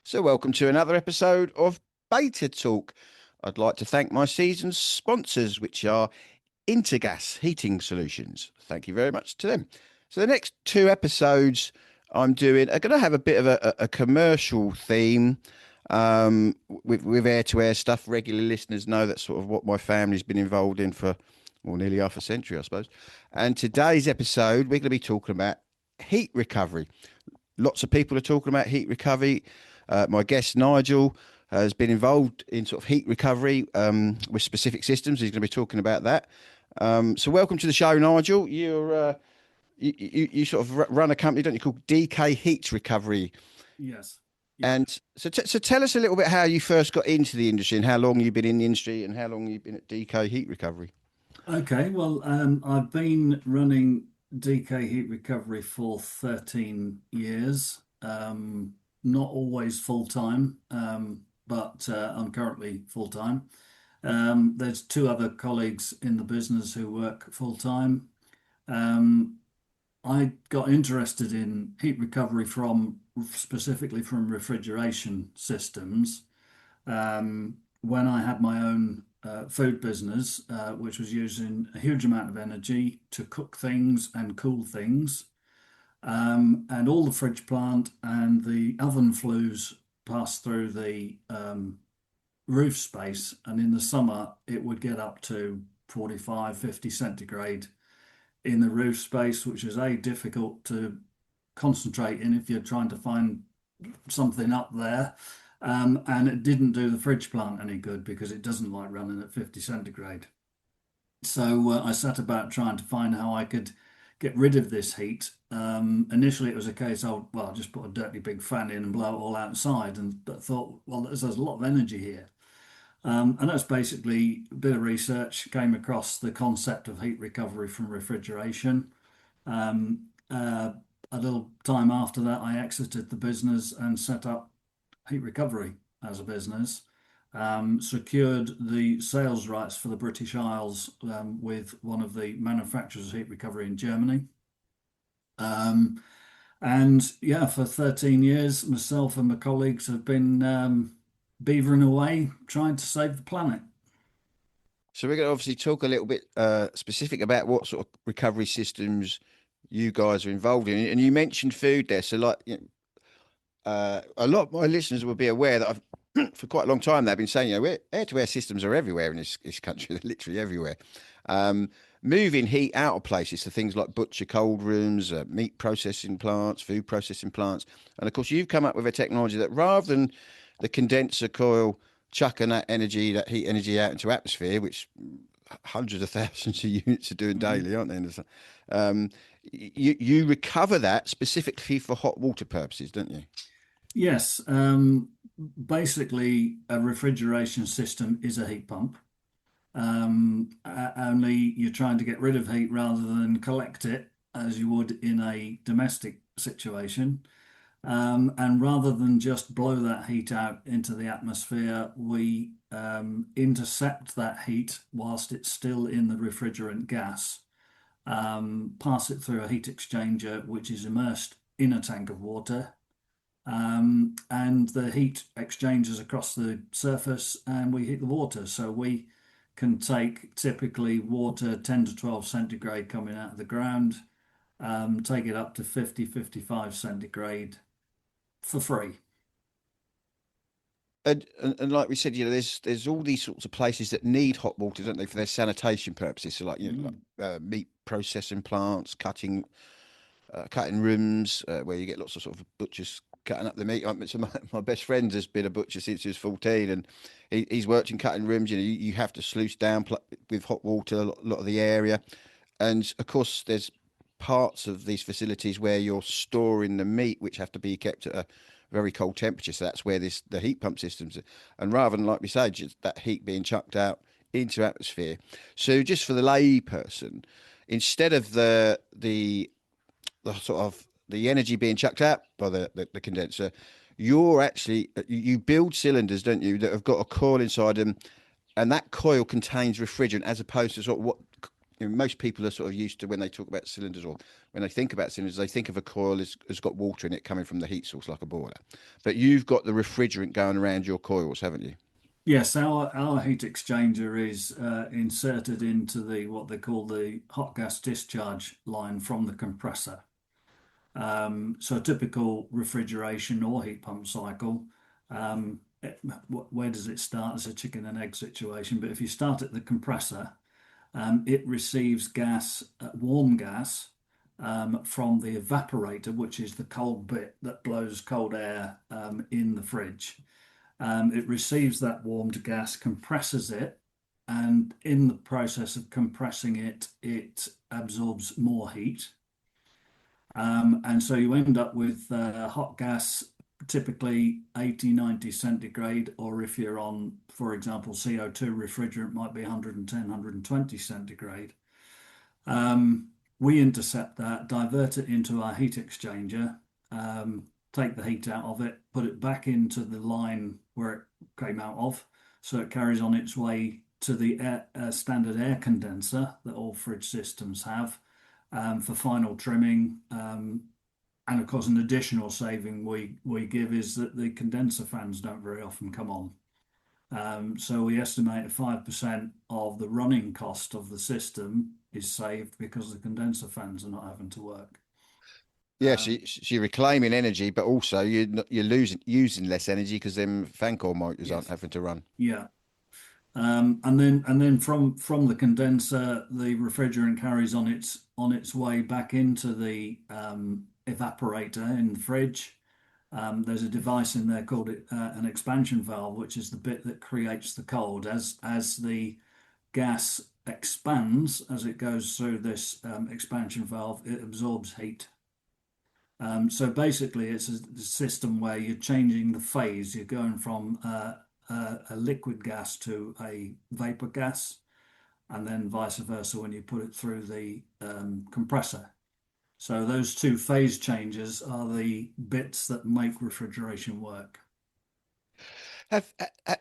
So, welcome to another episode of Beta Talk. I'd like to thank my season sponsors, which are Intergas Heating Solutions. Thank you very much to them. So, the next two episodes I'm doing are going to have a bit of a commercial theme with air to air stuff. Regular listeners know that's sort of what my family's been involved in for nearly half a century, I suppose. And today's episode, we're going to be talking about heat recovery. Lots of people are talking about heat recovery. My guest Nigel has been involved in sort of heat recovery with specific systems. He's going to be talking about that. So welcome to the show, Nigel. You sort of run a company, don't you, called DK Heat Recovery? Yes. Yeah. And so tell us a little bit how you first got into the industry and how long you've been in the industry and how long you've been at DK Heat Recovery. Okay. Well, I've been running DK Heat Recovery for 13 years. Not always full time, but I'm currently full time. There's two other colleagues in the business who work full time. Um, I got interested in heat recovery from specifically from refrigeration systems. When I had my own food business, which was using a huge amount of energy to cook things and cool things, and all the fridge plant and the oven flues passed through the roof space. And in the summer, it would get up to 45, 50 centigrade in the roof space, which is difficult to concentrate in if you're trying to find something up there. And it didn't do the fridge plant any good because it doesn't like running at 50 centigrade. So I set about trying to find how I could get rid of this heat. Initially, it was a case of, well, I'll just put a dirty big fan in and blow it all outside. And but thought, well, there's a lot of energy here. And that's basically a bit of research, came across the concept of heat recovery from refrigeration. Um, uh, a little time after that, I exited the business and set up heat recovery as a business, secured the sales rights for the British Isles with one of the manufacturers of heat recovery in Germany. Um, and yeah, for 13 years, myself and my colleagues have been beavering away trying to save the planet. So we're going to obviously talk a little bit specific about what sort of recovery systems you guys are involved in. And you mentioned food there. So like, a lot of my listeners will be aware that I've for quite a long time they've been saying, air-to-air systems are everywhere in this country. They're literally everywhere. Um, Moving heat out of places to things like butcher cold rooms, meat processing plants, food processing plants, and of course you've come up with a technology that rather than the condenser coil chucking that heat energy out into atmosphere, which hundreds of thousands of units are doing Mhm. daily, aren't they? You recover that specifically for hot water purposes, don't you? Yes, basically, a refrigeration system is a heat pump. Only you're trying to get rid of heat rather than collect it as you would in a domestic situation. And rather than just blow that heat out into the atmosphere, we intercept that heat whilst it's still in the refrigerant gas, pass it through a heat exchanger, which is immersed in a tank of water. And the heat exchanges across the surface and we heat the water. So we can take typically water 10 to 12 centigrade coming out of the ground, take it up to 50, 55 centigrade for free. And like we said, there's all these sorts of places that need hot water, don't they, for their sanitation purposes. So like Mm. meat processing plants, cutting rooms, where you get lots of sort of butchers cutting up the meat. So my best friend has been a butcher since he was 14, and he's worked in cutting rooms. You have to sluice down with hot water a lot of the area, and of course there's parts of these facilities where you're storing the meat, which have to be kept at a very cold temperature. So that's where the heat pump systems, and rather than like we say, just that heat being chucked out into atmosphere. So just for the lay person, instead of the sort of the energy being chucked out by the condenser, you're actually you build cylinders, don't you, that have got a coil inside them, and that coil contains refrigerant as opposed to sort of what most people are sort of used to when they talk about cylinders or when they think about cylinders, they think of a coil as has got water in it coming from the heat source like a boiler. But you've got the refrigerant going around your coils, haven't you? Yes, our heat exchanger is inserted into the what they call the hot gas discharge line from the compressor. So a typical refrigeration or heat pump cycle, where does it start? It's a chicken and egg situation. But if you start at the compressor, it receives gas, warm gas, from the evaporator, which is the cold bit that blows cold air in the fridge. It receives that warmed gas, compresses it, and in the process of compressing it, it absorbs more heat. And so you end up with hot gas, typically 80, 90 centigrade, or if you're on, for example, CO2 refrigerant, might be 110, 120 centigrade. We intercept that, divert it into our heat exchanger, take the heat out of it, put it back into the line where it came out of. So it carries on its way to the standard air condenser that all fridge systems have for final trimming. And of course, an additional saving we give is that the condenser fans don't very often come on. So we estimate 5% of the running cost of the system is saved because the condenser fans are not having to work. Yeah, so, Um, so you're reclaiming energy, but also you're losing using less energy because them fan coil motors aren't yes, having to run. yeah. And then from the condenser, the refrigerant carries on its way back into the evaporator in the fridge. There's a device in there called an expansion valve, which is the bit that creates the cold. As the gas expands as it goes through this expansion valve, it absorbs heat. So basically, it's a system where you're changing the phase. You're going from a liquid gas to a vapor gas, and then vice versa when you put it through the compressor. So those two phase changes are the bits that make refrigeration work.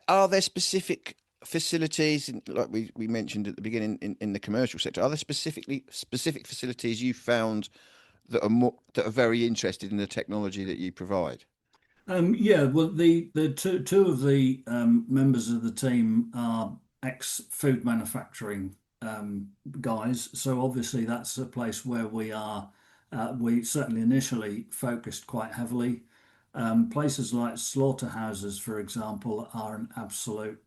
Are there specific facilities, like we mentioned at the beginning, in the commercial sector? Are there specific facilities you found that are very interested in the technology that you provide? Yeah, well, the two of the members of the team are ex-food manufacturing guys, so obviously that's a place where we are. We certainly initially focused quite heavily. Places like slaughterhouses, for example, are an absolute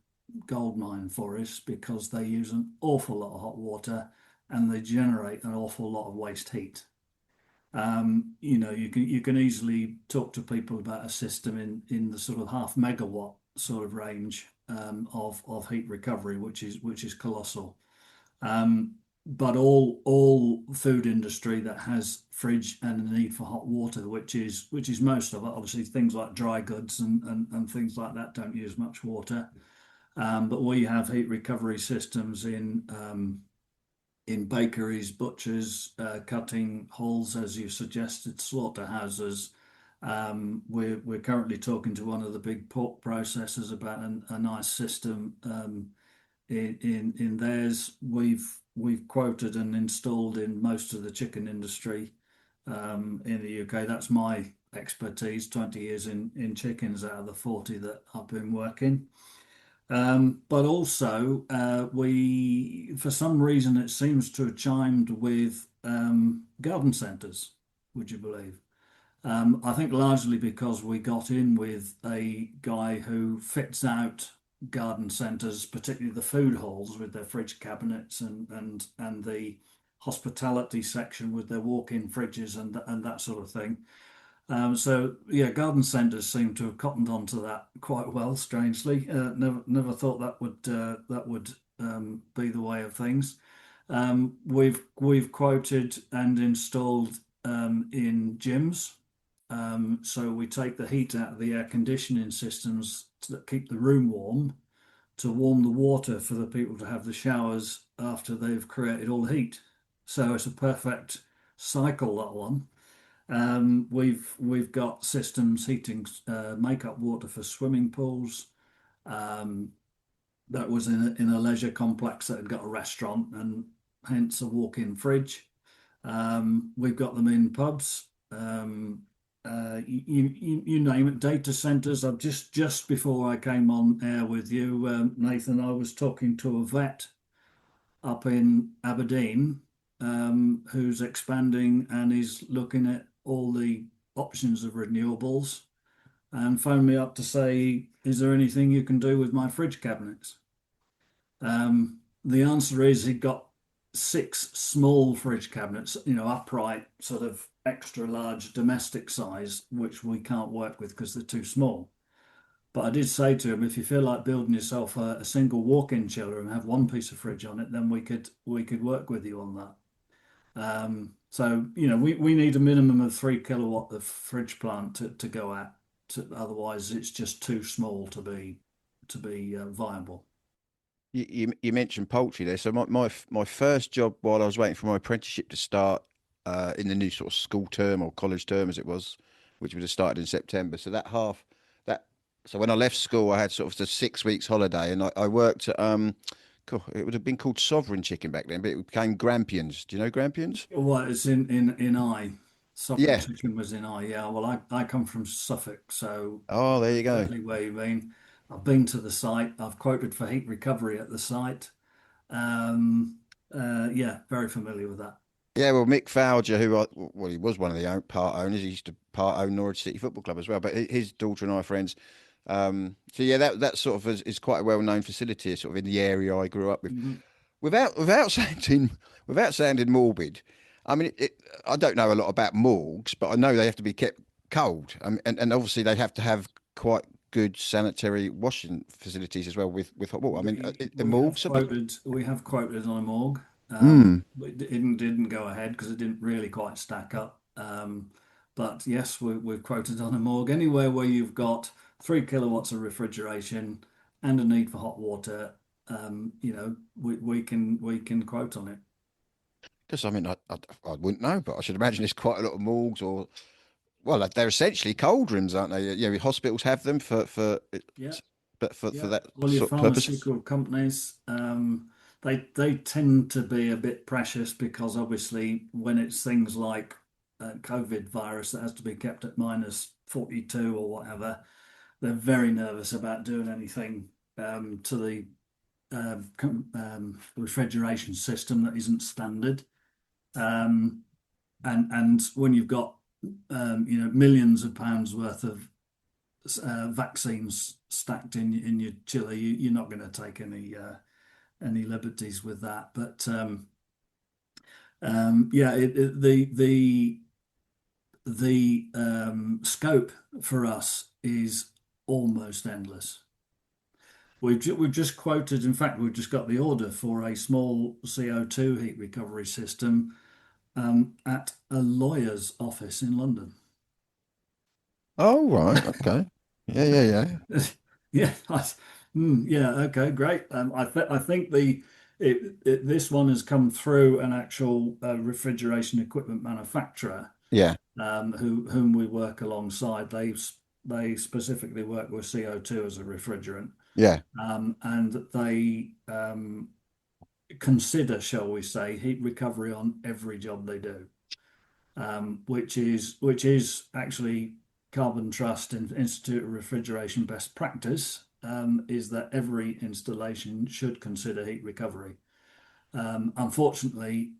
goldmine for us because they use an awful lot of hot water and they generate an awful lot of waste heat. You can easily talk to people about a system in the sort of half megawatt sort of range of heat recovery, which is colossal. Um, but all food industry that has fridge and a need for hot water, which is most of it, obviously things like dry goods and things like that don't use much water. But we have heat recovery systems in bakeries, butchers, cutting halls, as you suggested, slaughterhouses. We're currently talking to one of the big pork processors about a nice system in theirs. We've quoted and installed in most of the chicken industry in the UK. That's my expertise. 20 years in chickens out of the 40 that I've been working. But also, for some reason, it seems to have chimed with garden centres, would you believe? I think largely because we got in with a guy who fits out garden centres, particularly the food halls with their fridge cabinets and the hospitality section with their walk-in fridges and that sort of thing. So yeah, garden centres seem to have cottoned onto that quite well. Strangely, never thought that would be the way of things. We've quoted and installed in gyms. So we take the heat out of the air conditioning systems that keep the room warm to warm the water for the people to have the showers after they've created all the heat. So it's a perfect cycle, that one. We've got systems heating makeup water for swimming pools. Um, that was in a leisure complex that had got a restaurant and hence a walk-in fridge. We've got them in pubs. You name it, data centers. I've just before I came on air with you, Nathan, I was talking to a vet up in Aberdeen, who's expanding and is looking at all the options of renewables, and phoned me up to say, "Is there anything you can do with my fridge cabinets?" The answer is he'd got six small fridge cabinets, upright, sort of extra large domestic size, which we can't work with because they're too small. But I did say to him, if you feel like building yourself a single walk-in chiller and have one piece of fridge on it, then we could work with you on that. So we need a minimum of 3 kilowatt of fridge plant to go at. Otherwise, it's just too small to be viable. You mentioned poultry there. So my first job while I was waiting for my apprenticeship to start in the new sort of school term or college term as it was, which would have started in September. So that so when I left school, I had sort of the 6 weeks holiday, and I worked at it would have been called Sovereign Chicken back then, but it became Grampians. Do you know Grampians? Well, it's in I. Sovereign Yeah. chicken was in I. Yeah. Well, I come from Suffolk, so Oh, there you go. exactly where you mean. I've been to the site. I've quoted for heat recovery at the site. Um, yeah, very familiar with that. Yeah, well, Mick Fowler, well, he was one of the part owners. He used to part own Norwich City Football Club as well. But his daughter and I are friends. So yeah, that sort of is quite a well-known facility, sort of in the area I grew up with. Mhm. Without sounding morbid, I mean, I don't know a lot about morgues, but I know they have to be kept cold, and obviously they have to have quite good sanitary washing facilities as well with hot water. I mean, We a we morgue have supposed. quoted on a morgue. Mm. It didn't go ahead because it didn't really quite stack up. But yes, we've quoted on a morgue. Anywhere where you've got 3 kilowatts of refrigeration and a need for hot water, we can quote on it. Because I mean, I wouldn't know, but I should imagine there's quite a lot of morgues, or well, they're essentially cold rooms, aren't they? Yeah, hospitals have them Yeah. but for Yeah, that all your sort of purpose. pharmaceutical companies, they tend to be a bit precious because obviously when it's things like COVID virus that has to be kept at minus 42 or whatever, they're very nervous about doing anything to the refrigeration system that isn't standard. Um, and when you've got millions of pounds worth of vaccines stacked in your chiller, you're not going to take any liberties with that. But yeah, the scope for us is almost endless. We've just quoted, in fact, we've just got the order for a small CO2 heat recovery system at a lawyer's office in London. Oh, right, okay, yeah. Yeah, yeah, okay, great. I think this one has come through an actual refrigeration equipment manufacturer Yeah, whom we work alongside. They specifically work with CO2 as a refrigerant, yeah. and they consider, shall we say, heat recovery on every job they do, which is actually Carbon Trust and Institute of Refrigeration best practice, is that every installation should consider heat recovery. Unfortunately,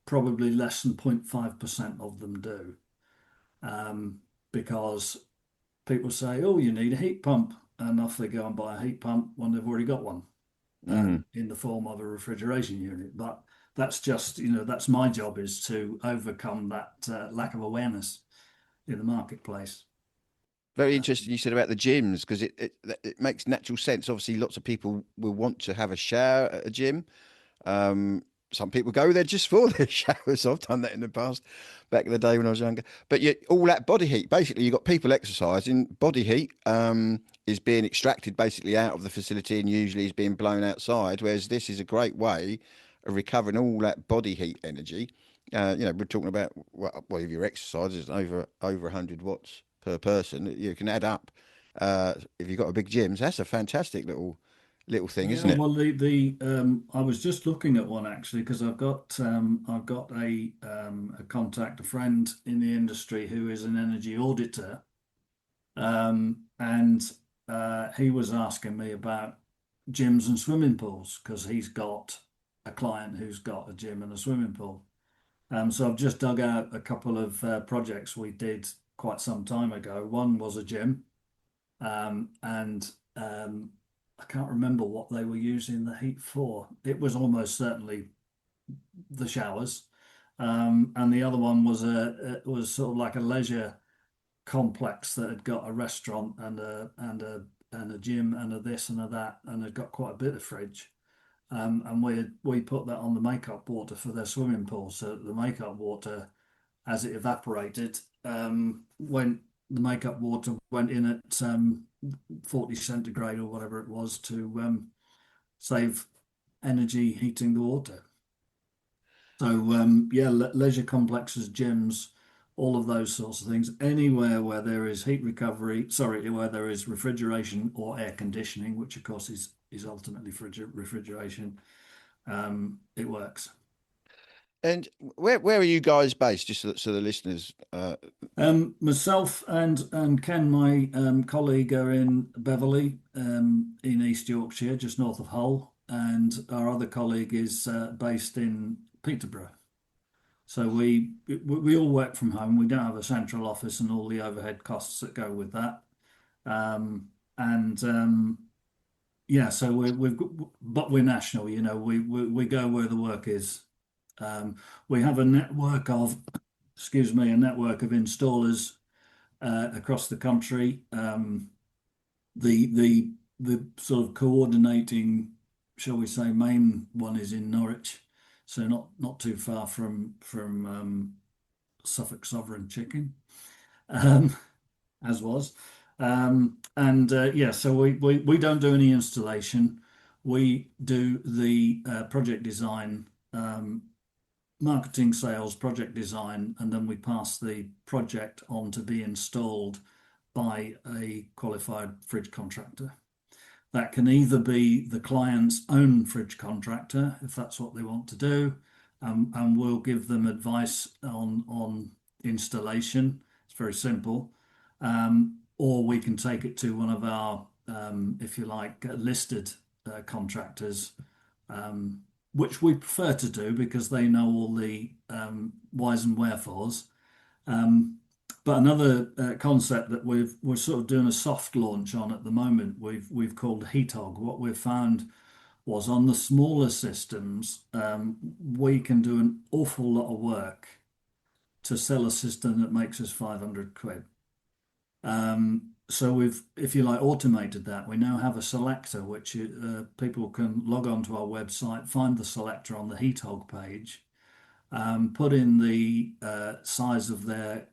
probably less than 0.5% of them do, because people say, "Oh, you need a heat pump," and off they go and buy a heat pump when they've already got one Mm. in the form of a refrigeration unit. But that's just, that's my job, is to overcome that lack of awareness in the marketplace. Very Uh, interesting you said about the gyms because it makes natural sense. Obviously, lots of people will want to have a shower at a gym. Some people go there just for their showers. I've done that in the past, back in the day when I was younger. But all that body heat, basically, you've got people exercising. Body heat is being extracted basically out of the facility and usually is being blown outside. Whereas this is a great way of recovering all that body heat energy. We're talking about well, if your exercise is over 100 watts per person, you can add up. If you've got a big gym, so that's a fantastic little little thing, Yeah, isn't it? well, the I was just looking at one actually because I've got a contact, a friend in the industry who is an energy auditor, and he was asking me about gyms and swimming pools because he's got a client who's got a gym and a swimming pool. So I've just dug out a couple of projects we did quite some time ago. One was a gym, and I can't remember what they were using the heat for. It was almost certainly the showers, and the other one was it was sort of like a leisure complex that had got a restaurant and a gym and a this and a that, and had got quite a bit of fridge. And we put that on the makeup water for their swimming pool. So the makeup water, as it evaporated, went the makeup water went in at 40 centigrade or whatever it was to save energy heating the water. So yeah, leisure complexes, gyms, all of those sorts of things. Anywhere where there is heat recovery, sorry, where there is refrigeration or air conditioning, which of course is ultimately refrigeration, it works. And where are you guys based? Just so the listeners. Myself and Ken, my colleague, are in Beverley, in East Yorkshire, just north of Hull, and our other colleague is based in Peterborough. So we all work from home. We don't have a central office and all the overhead costs that go with that. And yeah, so but we're national. You know, we go where the work is. We have a network of, excuse me, a network of installers across the country. The sort of coordinating, shall we say, main one is in Norwich, so not too far from Suffolk Sovereign Chicken, um, as was. And yeah, so we don't do any installation. We do the project design, marketing, sales, project design, and then we pass the project on to be installed by a qualified fridge contractor. That can either be the client's own fridge contractor, if that's what they want to do, and we'll give them advice on installation. It's very simple. Or we can take it to one of our, if you like, listed contractors, um, which we prefer to do because they know all the whys and wherefores. Um, but another concept that we're sort of doing a soft launch on at the moment, we've called Heathog. What we've found was on the smaller systems, we can do an awful lot of work to sell a system that makes us 500 quid. So we've, if you like, automated that. We now have a selector which people can log on to our website, find the selector on the Heathog page, put in the size of their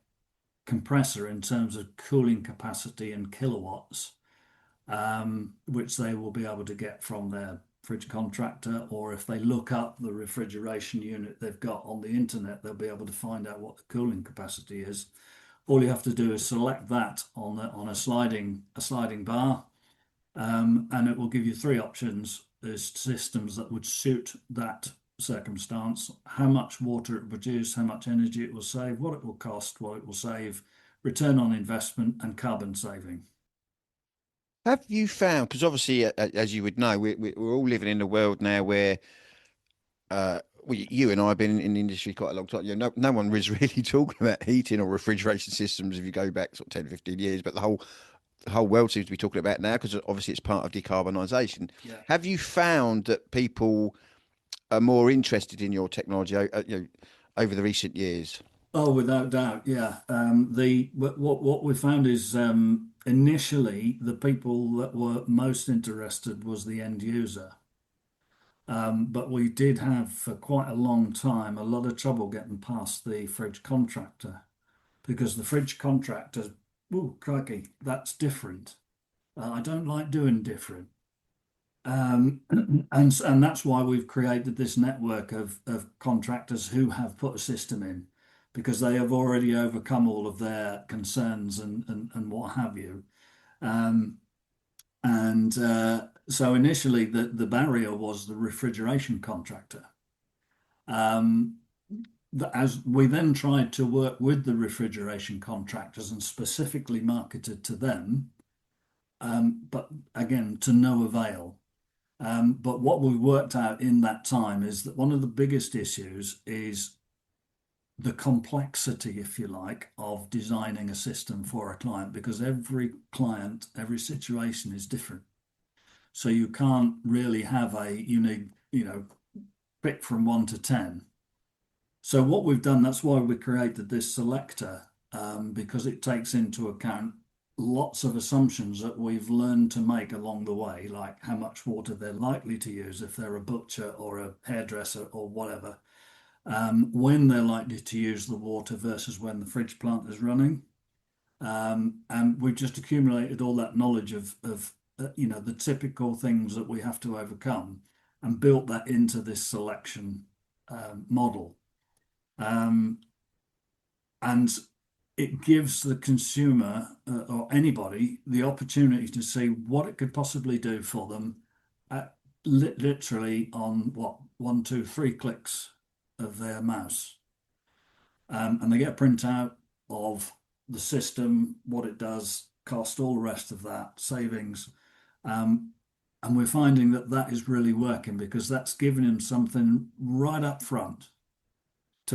compressor in terms of cooling capacity and kilowatts, which they will be able to get from their fridge contractor, or if they look up the refrigeration unit they've got on the internet, they'll be able to find out what the cooling capacity is. All you have to do is select that on a sliding bar, and it will give you three options. There's systems that would suit that circumstance, how much water it will produce, how much energy it will save, what it will cost, what it will save, return on investment, and carbon saving. Have you found? Because obviously, as you would know, we're all living in a world now where well, you and I have been in the industry quite a long time. You know, no one was really talking about heating or refrigeration systems if you go back sort of 10, 15 years, but the whole world seems to be talking about now because obviously it's part of decarbonisation. Yeah. Have you found that people are more interested in your technology, over the recent years? Oh, without doubt, yeah. The what we found is initially the people that were most interested was the end user. But we did have for quite a long time a lot of trouble getting past the fridge contractor because the fridge contractor, oh, crikey, that's different. I don't like doing different. And that's why we've created this network of contractors who have put a system in because they have already overcome all of their concerns and what have you. Um, And so initially, the barrier was the refrigeration contractor. Um, as we then tried to work with the refrigeration contractors and specifically marketed to them, but again, to no avail. But what we worked out in that time is that one of the biggest issues is the complexity, if you like, of designing a system for a client because every client, every situation is different. So you can't really have you need, pick from 1 to 10. So what we've done, that's why we created this selector, because it takes into account lots of assumptions that we've learned to make along the way, like how much water they're likely to use if they're a butcher or a hairdresser or whatever, when they're likely to use the water versus when the fridge plant is running. And we've just accumulated all that knowledge of the typical things that we have to overcome and built that into this selection model. Um, and it gives the consumer or anybody the opportunity to see what it could possibly do for them at literally on what, 1, 2, 3 clicks of their mouse. And they get a printout of the system, what it does, cost, all the rest of that, savings. Um, and we're finding that that is really working because that's giving them something right up front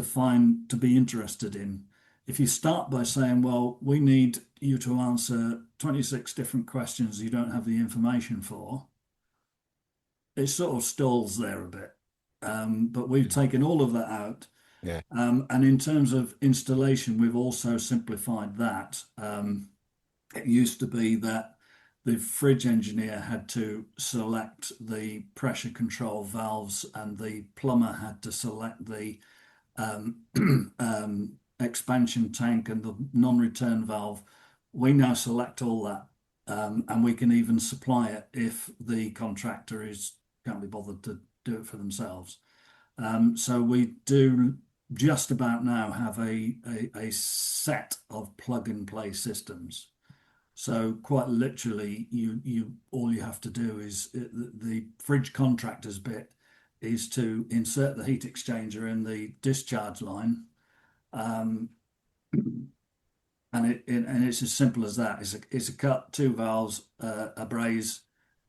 to be interested in. If you start by saying, well, we need you to answer 26 different questions you don't have the information for, it sort of stalls there a bit. But we've taken all of that out. Yeah. And in terms of installation, we've also simplified that. It used to be that the fridge engineer had to select the pressure control valves and the plumber had to select the um, expansion tank and the non-return valve. We now select all that, and we can even supply it if the contractor can't be bothered to do it for themselves. So we do just about now have a set of plug and play systems. So quite literally, you all you have to do is the fridge contractor's bit is to insert the heat exchanger in the discharge line, um, and it's as simple as that. It's a cut, two valves, a braze,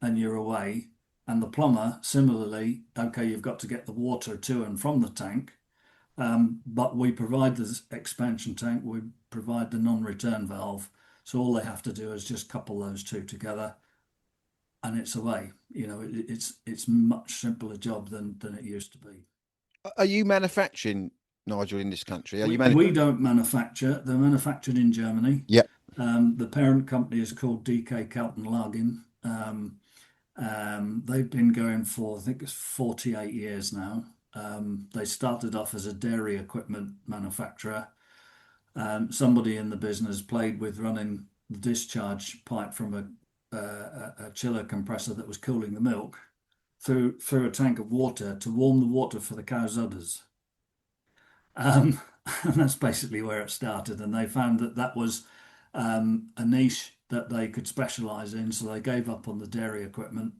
and you're away. And the plumber, similarly, okay, you've got to get the water to and from the tank, but we provide the expansion tank, we provide the non-return valve. So all they have to do is just couple those two together and it's away. It's much simpler job than it used to be. Are you manufacturing, Nigel, in this country? Are you We don't manufacture, they're manufactured in Germany. Yeah. The parent company is called DK Kaltenlagen. They've been going for, I think it's 48 years now. They started off as a dairy equipment manufacturer. Somebody in the business played with running the discharge pipe from a chiller compressor that was cooling the milk through a tank of water to warm the water for the cow's udders. Um, and that's basically where it started. And they found that that was a niche that they could specialize in. So they gave up on the dairy equipment,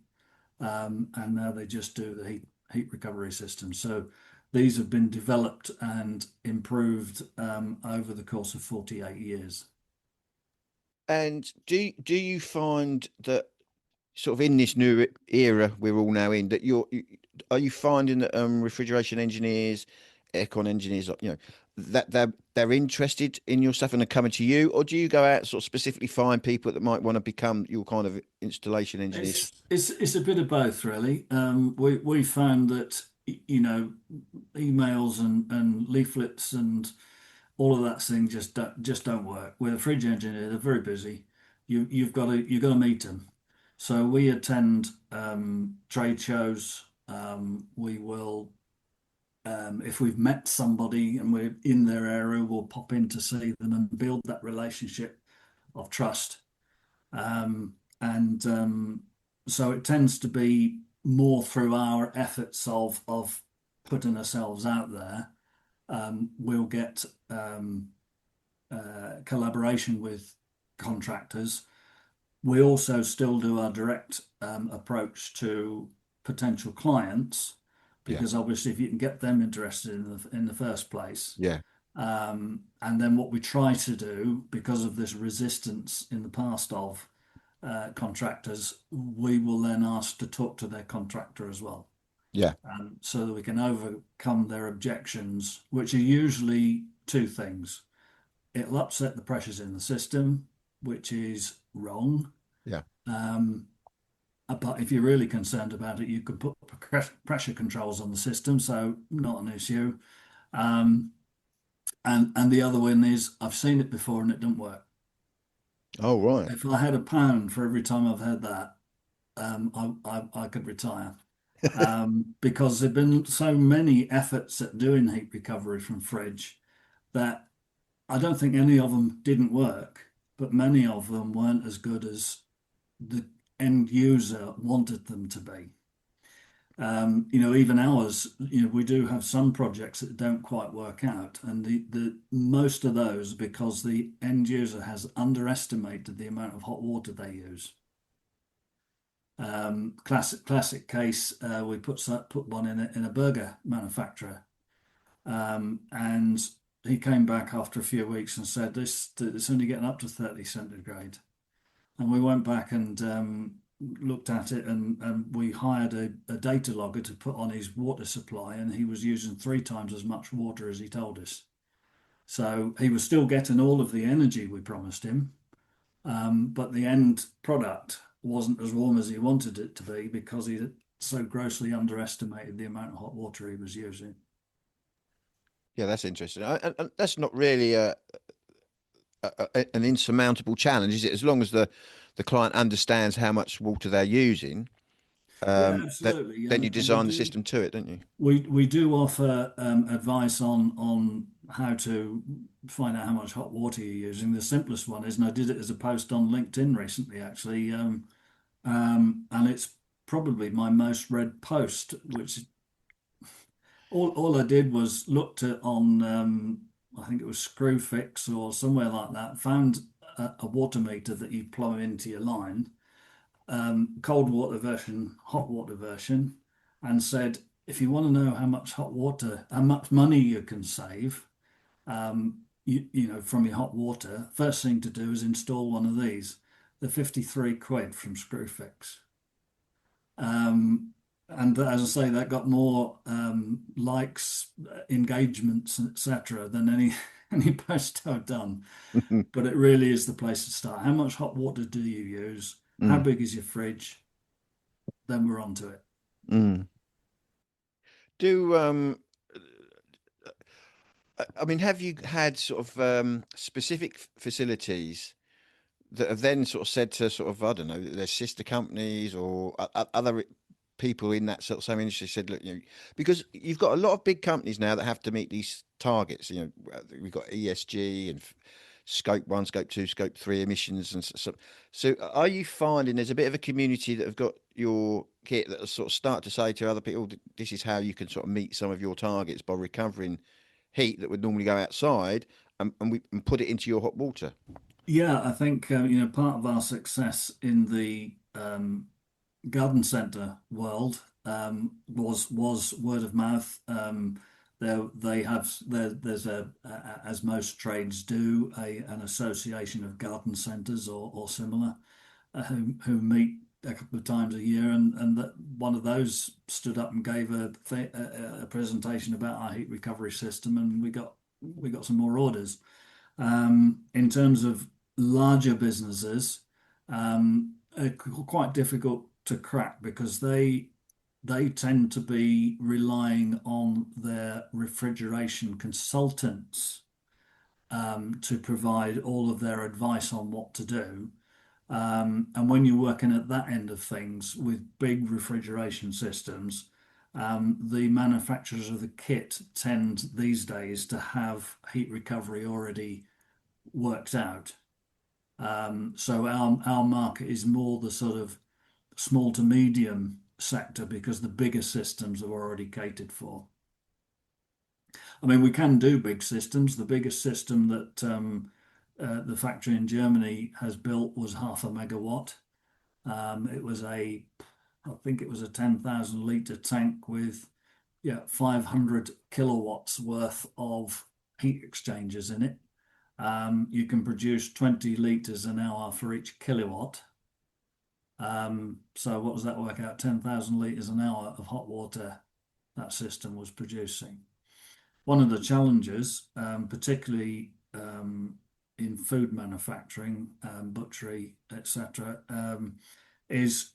and now they just do the heat recovery system. So these have been developed and improved over the course of 48 years. And do you find that sort of in this new era we're all now in that are you finding that refrigeration engineers, aircon engineers, that they're interested in your stuff and are coming to you, or do you go out sort of specifically find people that might want to become your kind of installation engineers? It's a bit of both, really. We found that emails and leaflets and all of that thing just don't work. With a fridge engineer, they're very busy. You've got to meet them. So we attend trade shows. We will, if we've met somebody and we're in their area, we'll pop in to see them and build that relationship of trust. And So it tends to be more through our efforts of putting ourselves out there. We'll get collaboration with contractors. We also still do our direct approach to potential clients, Yeah. because obviously if you can get them interested in the first place. Yeah. And then what we try to do, because of this resistance in the past of contractors, we will then ask to talk to their contractor as well, Yeah. so that we can overcome their objections, which are usually two things. It'll upset the pressures in the system, which is wrong. Yeah. Um, but if you're really concerned about it, you could put pressure controls on the system, so not an issue. Um, and the other one is I've seen it before and it didn't work. Oh, right. If I had a pound for every time I've had that, I could retire. Because there've been so many efforts at doing heat recovery from fridge that I don't think any of them didn't work, but many of them weren't as good as the end user wanted them to be. Even ours, we do have some projects that don't quite work out, and the most of those because the end user has underestimated the amount of hot water they use. Classic case, we put one in a burger manufacturer, and he came back after a few weeks and said this it's only getting up to 30 centigrade. And we went back and looked at it, and we hired a data logger to put on his water supply, and he was using 3 times as much water as he told us. So he was still getting all of the energy we promised him, but the end product wasn't as warm as he wanted it to be because he so grossly underestimated the amount of hot water he was using. Yeah, that's interesting. And that's not really an insurmountable challenge, is it? As long as the client understands how much water they're using, Yeah, that absolutely. then you And we design the do system to it, don't you? we do offer advice on how to find out how much hot water you're using. The simplest one is, and I did it as a post on LinkedIn recently, actually, and it's probably my most read post. Which all I did was looked at on I think it was Screwfix or somewhere like that. Found a water meter that you plumb into your line, cold water version, hot water version, and said, if you want to know how much money you can save, from your hot water, first thing to do is install one of these, the 53 quid from Screwfix. Um, and as I say, that got more likes, engagements, etc., than any any post I've done. But it really is the place to start. How much hot water do you use? How Mm, big is your fridge? Then we're on to it. mm. Do I mean, have you had sort of specific facilities that have then sort of said to sort of, I don't know, their sister companies or other people in that sort of same industry said, look, because you've got a lot of big companies now that have to meet these targets. We've got ESG and scope one, scope two, scope three emissions, and so. Are you finding there's a bit of a community that have got your kit that are sort of start to say to other people, this is how you can sort of meet some of your targets by recovering heat that would normally go outside, and put it into your hot water? Yeah, I think part of our success in the garden centre world was word of mouth. There's as most trades do, an association of garden centres or similar, who meet a couple of times a year, and that one of those stood up and gave a presentation about our heat recovery system, and we got some more orders. In terms of larger businesses, quite difficult to crack because they tend to be relying on their refrigeration consultants to provide all of their advice on what to do. And when you're working at that end of things with big refrigeration systems, the manufacturers of the kit tend these days to have heat recovery already worked out. So our market is more the sort of small to medium sector because the bigger systems are already catered for. I mean, we can do big systems. The biggest system that the factory in Germany has built was 0.5 megawatt. It was I think it was a 10,000 litre tank with 500 kilowatts worth of heat exchangers in it. You can produce 20 litres an hour for each kilowatt. So what does that work out? 10,000 litres an hour of hot water that system was producing. One of the challenges, particularly in food manufacturing, butchery, etc., is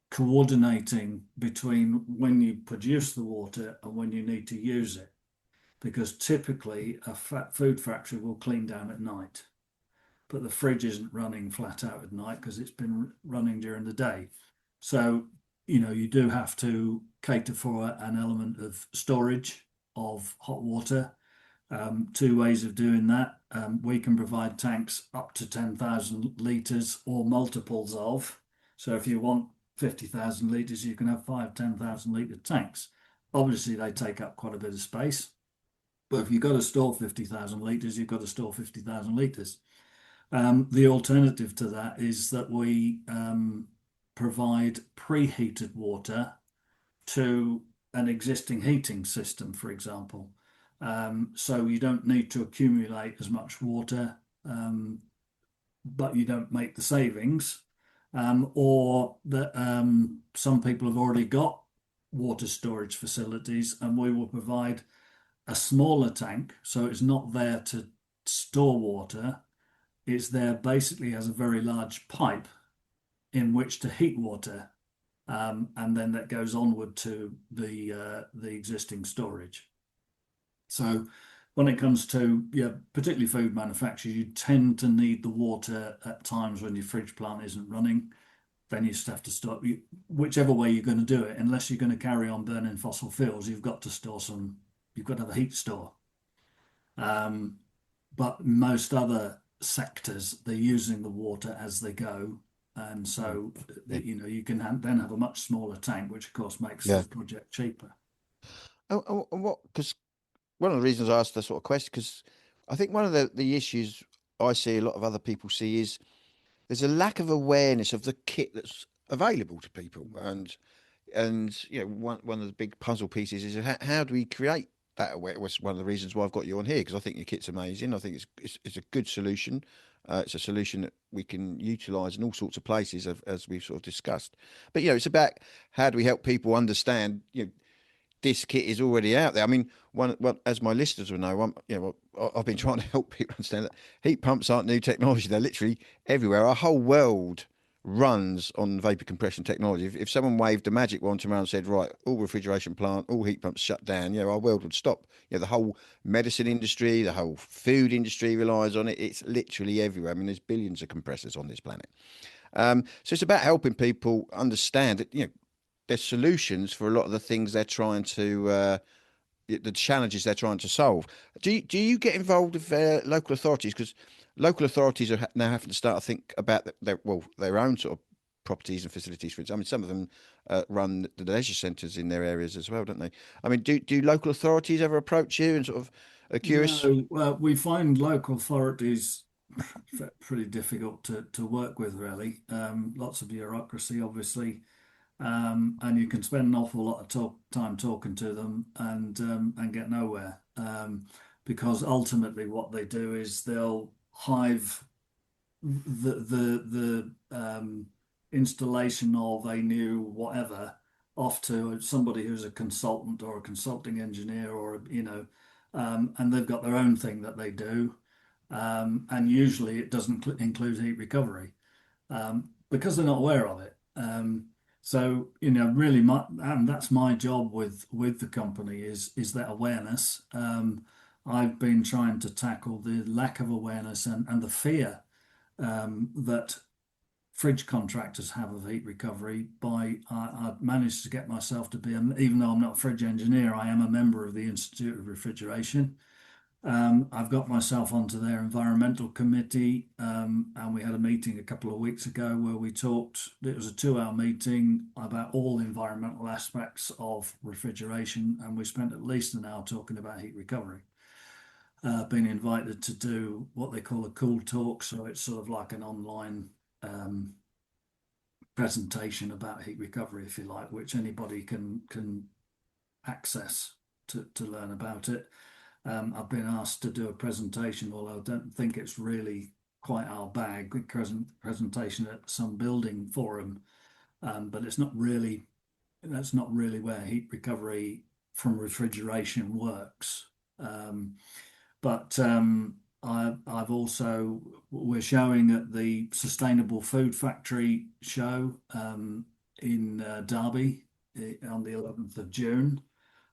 coordinating between when you produce the water and when you need to use it. Because typically a food factory will clean down at night, but the fridge isn't running flat out at night because it's been running during the day. So, you do have to cater for an element of storage of hot water. Two ways of doing that. We can provide tanks up to 10,000 litres or multiples of. So if you want 50,000 litres, you can have five 10,000 litre tanks. Obviously, they take up quite a bit of space. But if you've got to store 50,000 litres, you've got to store 50,000 litres. The alternative to that is that we provide preheated water to an existing heating system, for example. So you don't need to accumulate as much water, but you don't make the savings. Or that some people have already got water storage facilities, and we will provide a smaller tank. So it's not there to store water, it's there basically as a very large pipe in which to heat water, and then that goes onward to the existing storage. So when it comes to particularly food manufacturers, you tend to need the water at times when your fridge plant isn't running. Then you just have to stop. Whichever way you're going to do it, unless you're going to carry on burning fossil fuels, you've got to store some. You've got to have a heat store. Um, but most other sectors, they're using the water as they go, and so Yeah. you can then have a much smaller tank, which of course makes the Yeah. project cheaper. And what? Because one of the reasons I asked the sort of question, because I think one of the issues I see a lot of other people see is there's a lack of awareness of the kit that's available to people, and one of the big puzzle pieces is how do we create that awareness? Was one of the reasons why I've got you on here, because I think your kit's amazing. I think it's a good solution. It's a solution that we can utilise in all sorts of places, as we've sort of discussed. But it's about how do we help people understand this kit is already out there. I mean, as my listeners will know, I've been trying to help people understand that heat pumps aren't new technology. They're literally everywhere. Our whole world runs on vapor compression technology. If someone waved a magic wand tomorrow and said, right, all refrigeration plant, all heat pumps shut down, our world would stop. The whole medicine industry, the whole food industry relies on it. It's literally everywhere. I mean, there's billions of compressors on this planet. So it's about helping people understand that, there's solutions for a lot of the things they're trying to the challenges they're trying to solve. Do you get involved with local authorities? Because local authorities are now having to start to think about their own sort of properties and facilities. For example, I mean, some of them run the leisure centres in their areas as well, don't they? I mean, do local authorities ever approach you and sort of are curious? No, well, we find local authorities pretty difficult to work with, really. Lots of bureaucracy, obviously, and you can spend an awful lot of time talking to them and get nowhere. Because ultimately, what they do is they'll hive the installation of a new whatever off to somebody who's a consultant or a consulting engineer or and they've got their own thing that they do, and usually it doesn't include heat recovery because they're not aware of it. So really, and that's my job with the company is that awareness. I've been trying to tackle the lack of awareness and the fear that fridge contractors have of heat recovery by I've managed to get myself to be, even though I'm not a fridge engineer, I am a member of the Institute of Refrigeration. I've got myself onto their environmental committee, and we had a meeting a couple of weeks ago where we talked. It was a 2 hour meeting about all the environmental aspects of refrigeration, and we spent at least an hour talking about heat recovery. been invited to do what they call a cool talk. So it's sort of like an online um, presentation about heat recovery, if you like, which anybody can access to learn about it. I've been asked to do a presentation, although I don't think it's really quite our bag, presentation at some building forum, but that's not really where heat recovery from refrigeration works. Um, but I've also we're showing at the Sustainable Food Factory show in Derby on the 11th of June.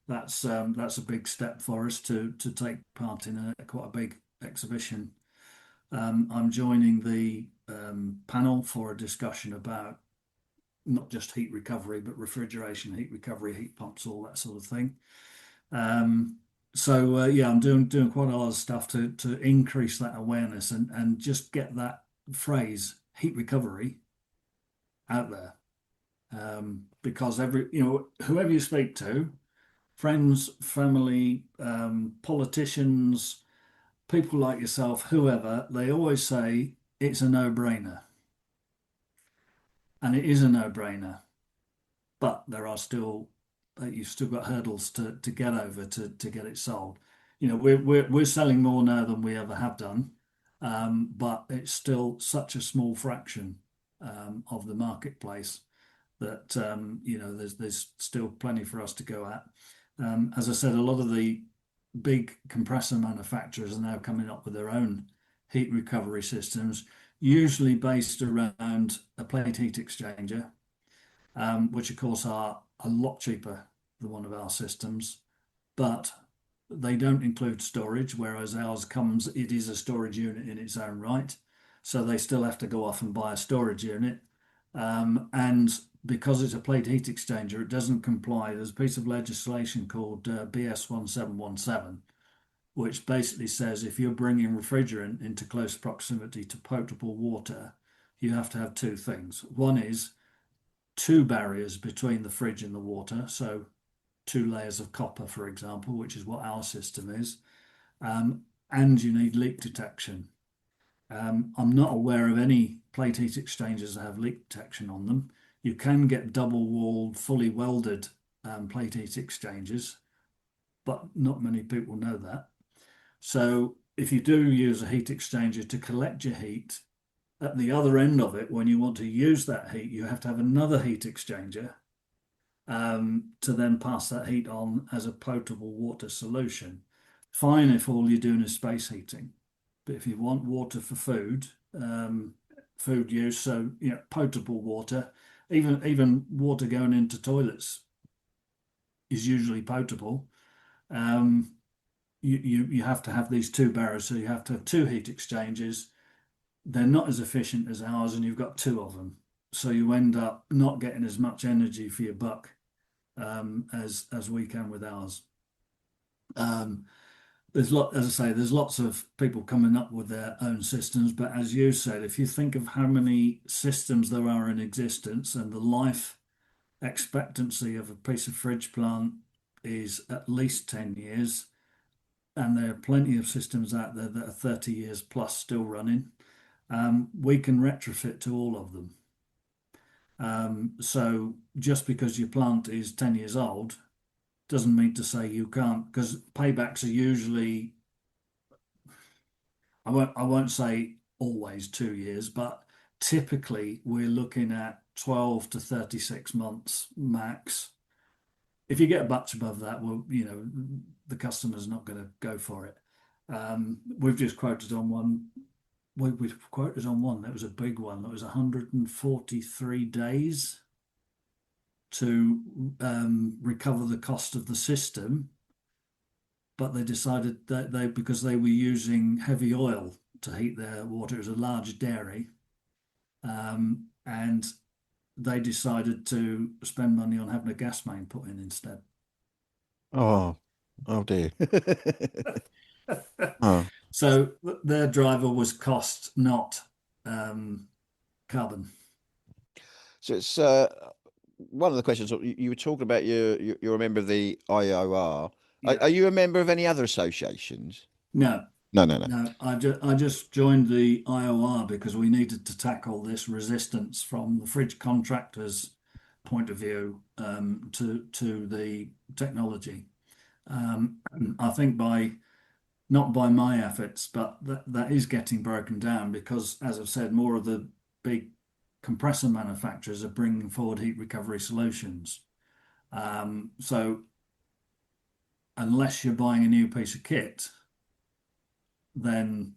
That's a big step for us to take part in quite a big exhibition. I'm joining the panel for a discussion about not just heat recovery, but refrigeration, heat recovery, heat pumps, all that sort of thing. Um, so yeah, I'm doing quite a lot of stuff to increase that awareness and just get that phrase heat recovery out there. Because whoever you speak to, friends, family, politicians, people like yourself, whoever, they always say it's a no-brainer, and it is a no-brainer. But there are still you've still got hurdles to get over to get it sold. We're selling more now than we ever have done, but it's still such a small fraction of the marketplace that there's still plenty for us to go at. As I said, a lot of the big compressor manufacturers are now coming up with their own heat recovery systems, usually based around a plate heat exchanger, which of course are a lot cheaper than one of our systems, but they don't include storage, whereas ours comes, it is a storage unit in its own right. So they still have to go off and buy a storage unit. And because it's a plate heat exchanger, it doesn't comply. There's a piece of legislation called BS 1717, which basically says if you're bringing refrigerant into close proximity to potable water, you have to have two things. One is two barriers between the fridge and the water, so two layers of copper, for example, which is what our system is, and you need leak detection. I'm not aware of any plate heat exchangers that have leak detection on them. You can get double walled, fully welded plate heat exchangers, but not many people know that. So if you do use a heat exchanger to collect your heat, at the other end of it, when you want to use that heat, you have to have another heat exchanger to then pass that heat on as a potable water solution. Fine if all you're doing is space heating, but if you want water for food use, so potable water, even water going into toilets is usually potable. Um, you have to have these two barriers, so you have to have two heat exchangers. They're not as efficient as ours, and you've got two of them, so you end up not getting as much energy for your buck as we can with ours. Um, as I say, there's lots of people coming up with their own systems, but as you said, if you think of how many systems there are in existence and the life expectancy of a piece of fridge plant is at least 10 years, and there are plenty of systems out there that are 30 years plus still running, we can retrofit to all of them. So just because your plant is 10 years old doesn't mean to say you can't, because paybacks are usually, I won't say always 2 years, but typically we're looking at 12 to 36 months max. If you get a batch above that, well, the customer's not going to go for it. We've just quoted on one. We've quoted on one that was a big one. That was 143 days to recover the cost of the system, but they decided that because they were using heavy oil to heat their water, it was a large dairy, and they decided to spend money on having a gas main put in instead. Oh, oh dear. Oh, So their driver was cost, not um, carbon. so it's one of the questions you were talking about. You're a member of the IOR. Are Yeah. you a member of any other associations? No, No, no, no. no. I just joined the IOR because we needed to tackle this resistance from the fridge contractors' point of view to the technology. I think by not by my efforts, but that is getting broken down because, as I've said, more of the big compressor manufacturers are bringing forward heat recovery solutions. So unless you're buying a new piece of kit, then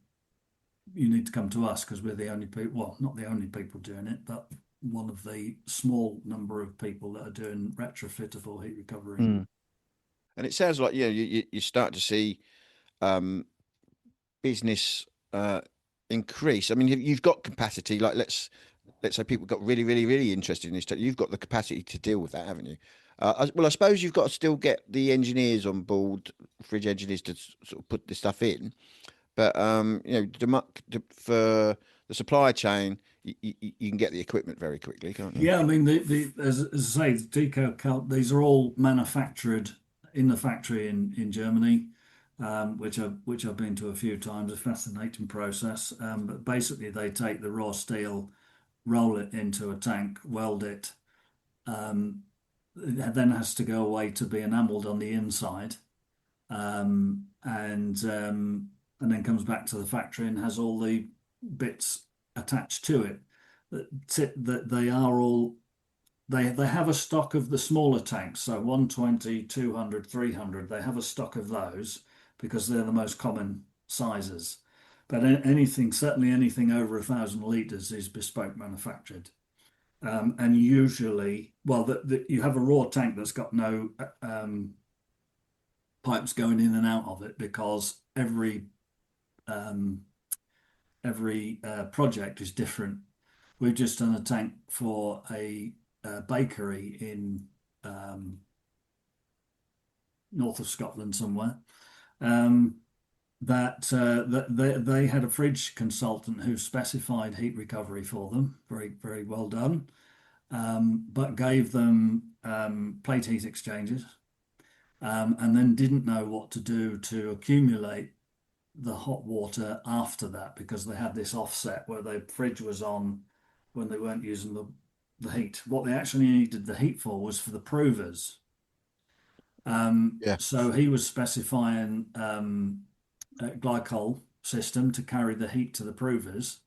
you need to come to us because we're the only people, well, not the only people doing it, but one of the small number of people that are doing retrofittable heat recovery. Mm. And it sounds like you start to see um, business increase. I mean, you've got capacity. Like let's say people got really, really, really interested in this. You've got the capacity to deal with that, haven't you? Well, I suppose you've got to still get the engineers on board, fridge engineers, to sort of put this stuff in. But for the supply chain, you can get the equipment very quickly, can't you? Yeah, I mean, as I say, the decal cal these are all manufactured in the factory in Germany, which I've been to a few times. A fascinating process. But basically, they take the raw steel, roll it into a tank, weld it. It then has to go away to be enameled on the inside, and then comes back to the factory and has all the bits attached to it. That they are all they have a stock of the smaller tanks, so 120, 200, 300. They have a stock of those because they're the most common sizes. But anything, certainly anything over 1,000 litres is bespoke manufactured. And usually, well, you have a raw tank that's got no pipes going in and out of it because um, every project is different. We've just done a tank for a bakery in um, north of Scotland somewhere. Um, that they had a fridge consultant who specified heat recovery for them. Very, very well done. But gave them plate heat exchangers, and then didn't know what to do to accumulate the hot water after that because they had this offset where the fridge was on when they weren't using the heat. What they actually needed the heat for was for the provers. Yeah. So he was specifying a glycol system to carry the heat to the provers,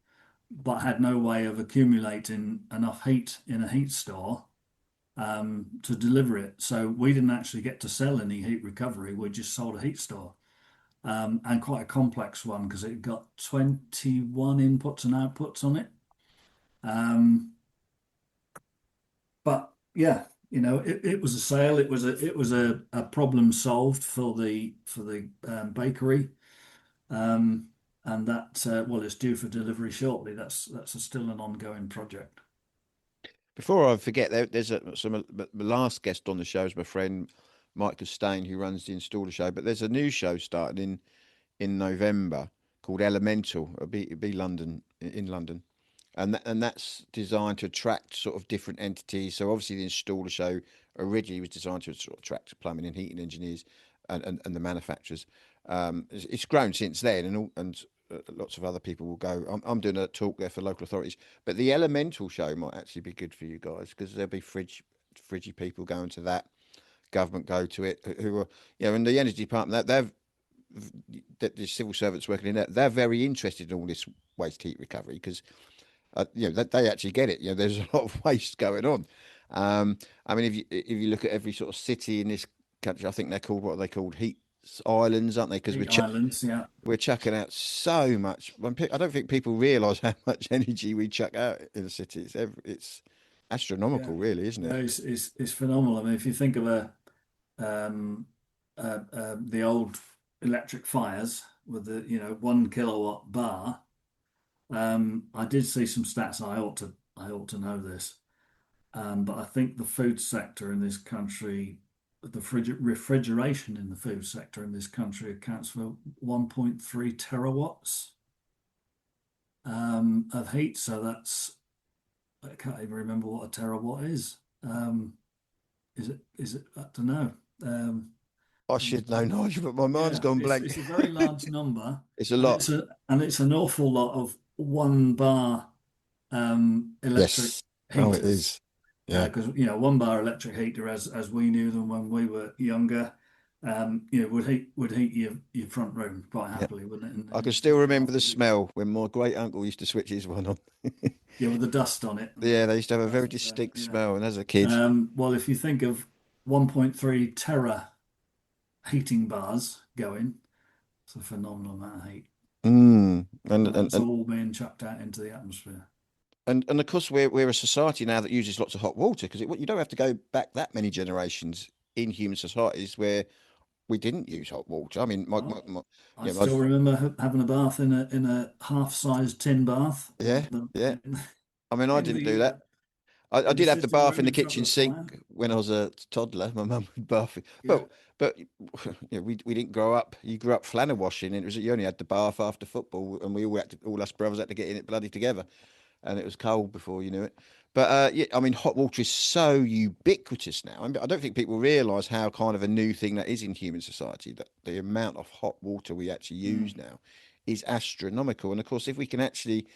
but had no way of accumulating enough heat in a heat store to deliver it. So we didn't actually get to sell any heat recovery. We just sold a heat store. And quite a complex one because it got 21 inputs and outputs on it. Um, but yeah, it was a sale. It was a problem solved for the bakery, um, and that well, it's due for delivery shortly. That's still an ongoing project. Before I forget, there's the last guest on the show is my friend Michael Stain, who runs the Installer Show. But there's a new show starting in November called Elemental. It'll be London in London, and that's designed to attract sort of different entities. So obviously the Installer Show originally was designed to sort of attract plumbing and heating engineers and the manufacturers. It's grown since then, and lots of other people will go. I'm doing a talk there for local authorities, but the Elemental Show might actually be good for you guys because there'll be fridgy people going to that. Government go to it who are, in the energy department that the civil servants working in there, they're very interested in all this waste heat recovery because that they actually get it. There's a lot of waste going on. I mean, if you look at every sort of city in this country, I think they're called what are they called heat islands, aren't they? Because Heat islands, yeah, we're chucking out so much. I don't think people realise how much energy we chuck out in the city. It's yeah, astronomical, really, isn't yeah. it? It's phenomenal. I mean, if you think of um, the old electric fires with the 1 kilowatt bar. I did see some stats. I ought to know this, but I think the food sector in this country, the refrigeration in the food sector in this country accounts for 1.3 terawatts of heat. So I can't even remember what a terawatt is. Is it? I don't know. I should know, Nigel, but my mind's Yeah, gone it's blank. it's a very large number, It's a and lot. it's an awful lot of one bar electric Yes. Oh, it heaters. is. Yeah. Because one bar electric heater, as we knew them when we were younger, would heat your front room quite Yeah. happily, wouldn't it? I can And still your remember the bathroom even. smell when my great uncle used to switch his one on. Yeah, with the dust on it and Yeah, they used to the have a very dust. distinct Yeah. smell. And as a kid, Well, if you think of 1.3 tera heating bars going, it's a phenomenal amount of heat, mm, and and, and, that's and, all being chucked out into the atmosphere. and of course, we're a society now that uses lots of hot water because you don't have to go back that many generations in human societies where we didn't use hot water. I mean, Oh, I you know, still remember having a bath in a half-sized tin bath. yeah, yeah. I mean, I In didn't do the that. I in the did have the sitting bath in room the in front of kitchen the fire. sink when I was a toddler. My mum would bath, Yeah, but we didn't grow up. You grew up flannel washing, and it was you only had the bath after football, and we all had to, all us brothers had to get in it bloody together, and it was cold before you knew it. But yeah, I mean, hot water is so ubiquitous now. I mean, I don't think people realise how kind of a new thing that is in human society. That the amount of hot water we actually mm. use now is astronomical, and of course, if we can actually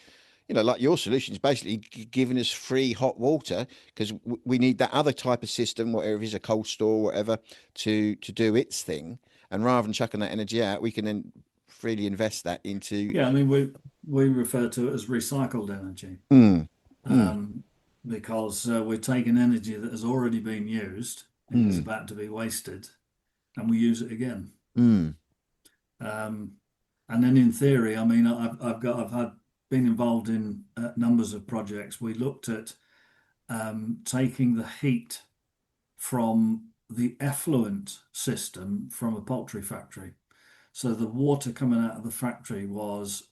like your solution is basically giving us free hot water because we need that other type of system, whatever it is, a cold store, whatever, to do its thing. And rather than chucking that energy out, we can then freely invest that into. Yeah. I mean, we refer to it as recycled energy, Mm, mm, um, because we're taking energy that has already been used and is mm, about to be wasted, and we use it again. mm. Um, and then, in theory, I mean, I've had been involved in numbers of projects. We looked at taking the heat from the effluent system from a poultry factory. So the water coming out of the factory was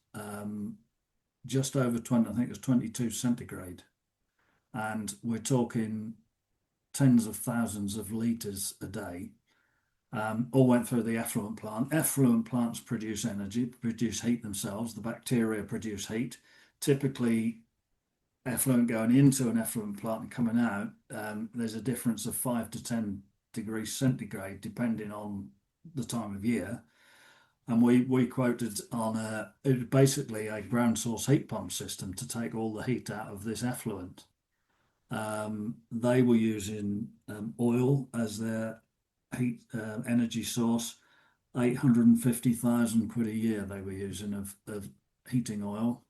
just over 20, I think it was 22 centigrade. And we're talking tens of thousands of litres a day. All went through the effluent plant. Effluent plants produce energy, produce heat themselves. The bacteria produce heat. Typically, effluent going into an effluent plant and coming out, there's a difference of 5 to 10 degrees centigrade, depending on the time of year. And we quoted on it was basically a ground source heat pump system to take all the heat out of this effluent. They were using oil as their heat energy source. 850,000 quid a year they were using of heating oil.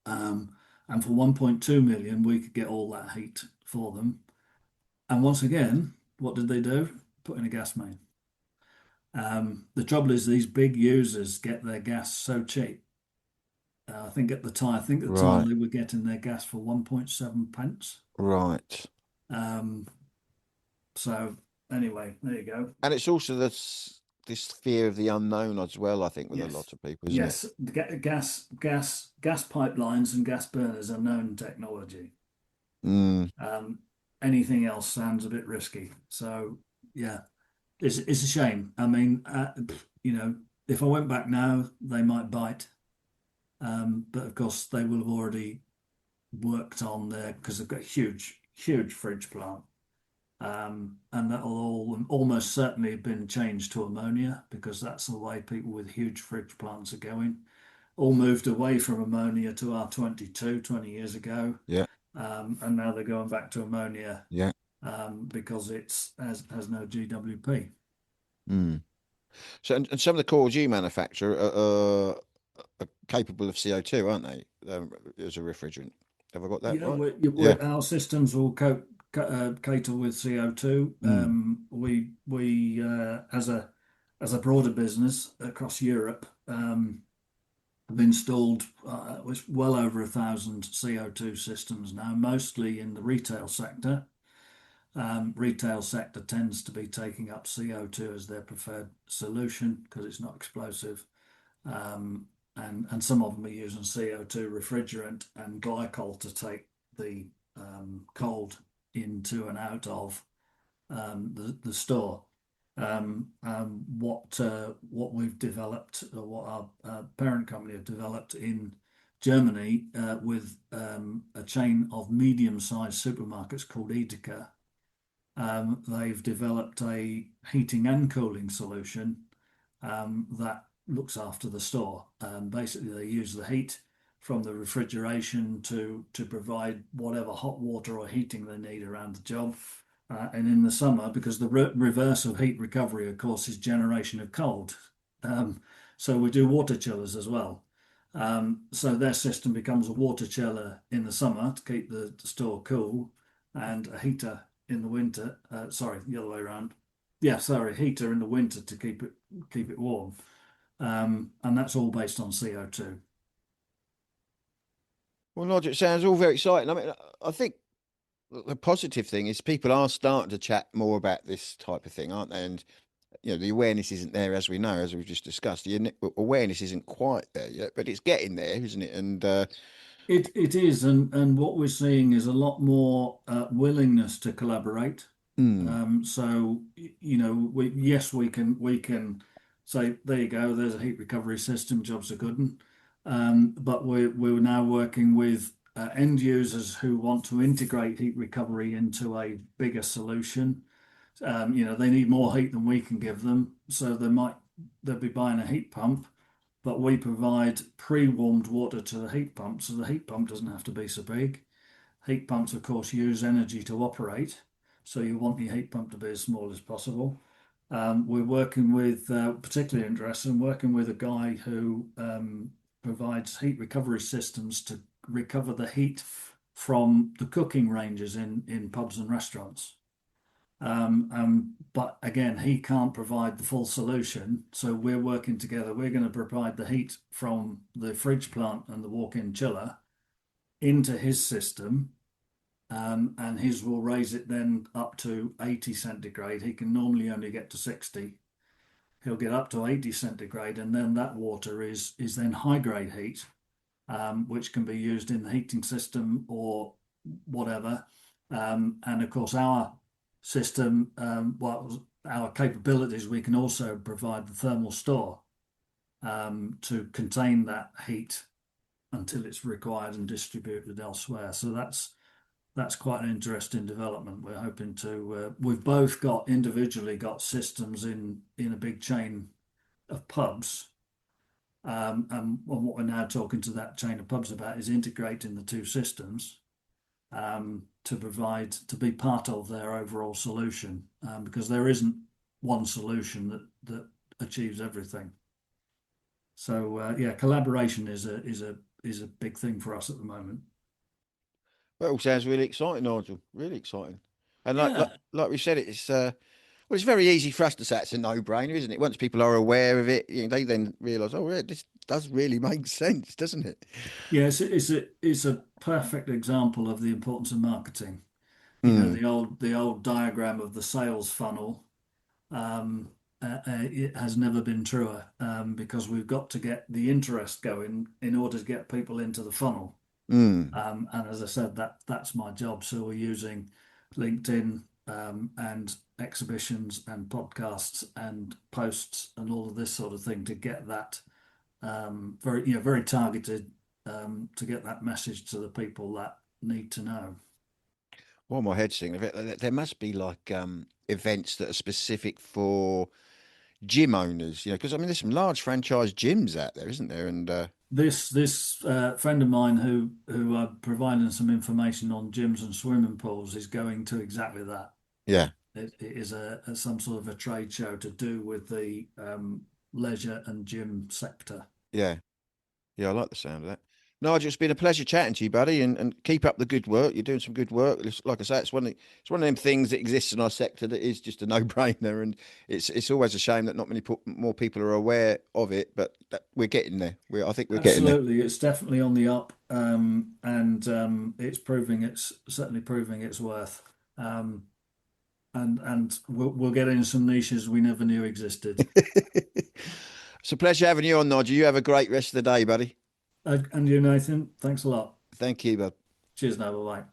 Um, and for 1.2 million, we could get all that heat for them. And once again, what did they do? Put in a gas main. The trouble is these big users get their gas so cheap. I think at the time Right, they were getting their gas for 1.7 pence. right. Um, so anyway, there you go. And it's also this fear of the unknown as well. I think with a Yes, lot of people, isn't it? yes. Gas pipelines and gas burners are known technology. Mm, Um, Anything else sounds a bit risky. So yeah, it's a shame. I mean, you know, if I went back now, they might bite. But of course, they will have already worked on there because they've got a huge, huge fridge plant. And that'll all almost certainly have been changed to ammonia because that's the way people with huge fridge plants are going. All moved away from ammonia to R22 20 years ago, yeah, and now they're going back to ammonia yeah. because it's has no GWP. Mm. So, and some of the cores you manufacture are capable of CO2, aren't they? As a refrigerant. Have I got that Yeah, right? Yeah. our systems will cater with CO2. Mm. We as a broader business across Europe, have installed well over 1,000 CO2 systems now, mostly in the retail sector. Retail sector tends to be taking up CO2 as their preferred solution because it's not explosive. Um, and some of them are using CO2 refrigerant and glycol to take the cold into and out of the store. What we've developed, or what our parent company have developed in Germany with a chain of medium-sized supermarkets called Edeka, They've developed a heating and cooling solution that looks after the store. Basically, they use the heat from the refrigeration to provide whatever hot water or heating they need around the job. And in the summer, because the reverse of heat recovery, of course, is generation of cold. Um, so we do water chillers as well. So their system becomes a water chiller in the summer to keep the store cool, and a heater in the winter. Sorry, the other way around. Yeah, sorry, heater in the winter to keep it warm. And that's all based on CO2. Well, Nigel, it sounds all very exciting. I mean, I think the positive thing is people are starting to chat more about this type of thing, aren't they? And the awareness isn't there, as we know, as we've just discussed. The awareness isn't quite there yet, but it's getting there, isn't it? And It is, and what we're seeing is a lot more willingness to collaborate. mm, So yes, we can say there you go. There's a heat recovery system. Jobs are good, but we're now working with end users who want to integrate heat recovery into a bigger solution. They need more heat than we can give them, so they'll be buying a heat pump, but we provide pre-warmed water to the heat pump, so the heat pump doesn't have to be so big. Heat pumps, of course, use energy to operate, so you want your heat pump to be as small as possible. We're working with, particularly interesting, working with a guy who provides heat recovery systems to recover the heat from the cooking ranges in pubs and restaurants. But again, he can't provide the full solution. So we're working together. We're going to provide the heat from the fridge plant and the walk-in chiller into his system. And his will raise it then up to 80 centigrade. He can normally only get to 60. He'll get up to 80 centigrade, and then that water is then high grade heat, which can be used in the heating system or whatever. And of course, our system, our capabilities, we can also provide the thermal store to contain that heat until it's required and distributed elsewhere. So that's quite an interesting development. We're hoping to. We've both got individually got systems in a big chain of pubs, and what we're now talking to that chain of pubs about is integrating the two systems to be part of their overall solution, because there isn't one solution that achieves everything. So yeah, collaboration is a big thing for us at the moment. well, it all sounds really exciting, Nigel. Really exciting. And like like, Yeah, like we said, well, it's very easy for us to say it's a no-brainer, isn't it? Once people are aware of it, they then realise, oh, yeah, this does really make sense, doesn't it? yeah, it's a perfect example of the importance of marketing. Mm, The old diagram of the sales funnel, it has never been truer, because we've got to get the interest going in order to get people into the funnel. mm. And as I said, that's my job. So we're using LinkedIn, and exhibitions and podcasts and posts and all of this sort of thing to get that very targeted, to get that message to the people that need to know. Well, my head's thinking of it. There must be like events that are specific for gym owners, because I mean, there's some large franchise gyms out there, isn't there? And This friend of mine who are providing some information on gyms and swimming pools is going to exactly that. yeah, It is some sort of a trade show to do with the leisure and gym sector. yeah. Yeah, I like the sound of that. Nigel, it's been a pleasure chatting to you, buddy, and keep up the good work. You're doing some good work. Like I say, it's one of them things that exists in our sector that is just a no-brainer, and it's always a shame that not many more people are aware of it. But we're getting there. I think we're getting there. Absolutely, it's definitely on the up, and it's certainly proving its worth. Um, and we'll get in some niches we never knew existed. It's a pleasure having you on, Nigel. You have a great rest of the day, buddy. And you, Nathan, thanks a lot. Thank you, bud. Cheers now, bye bye.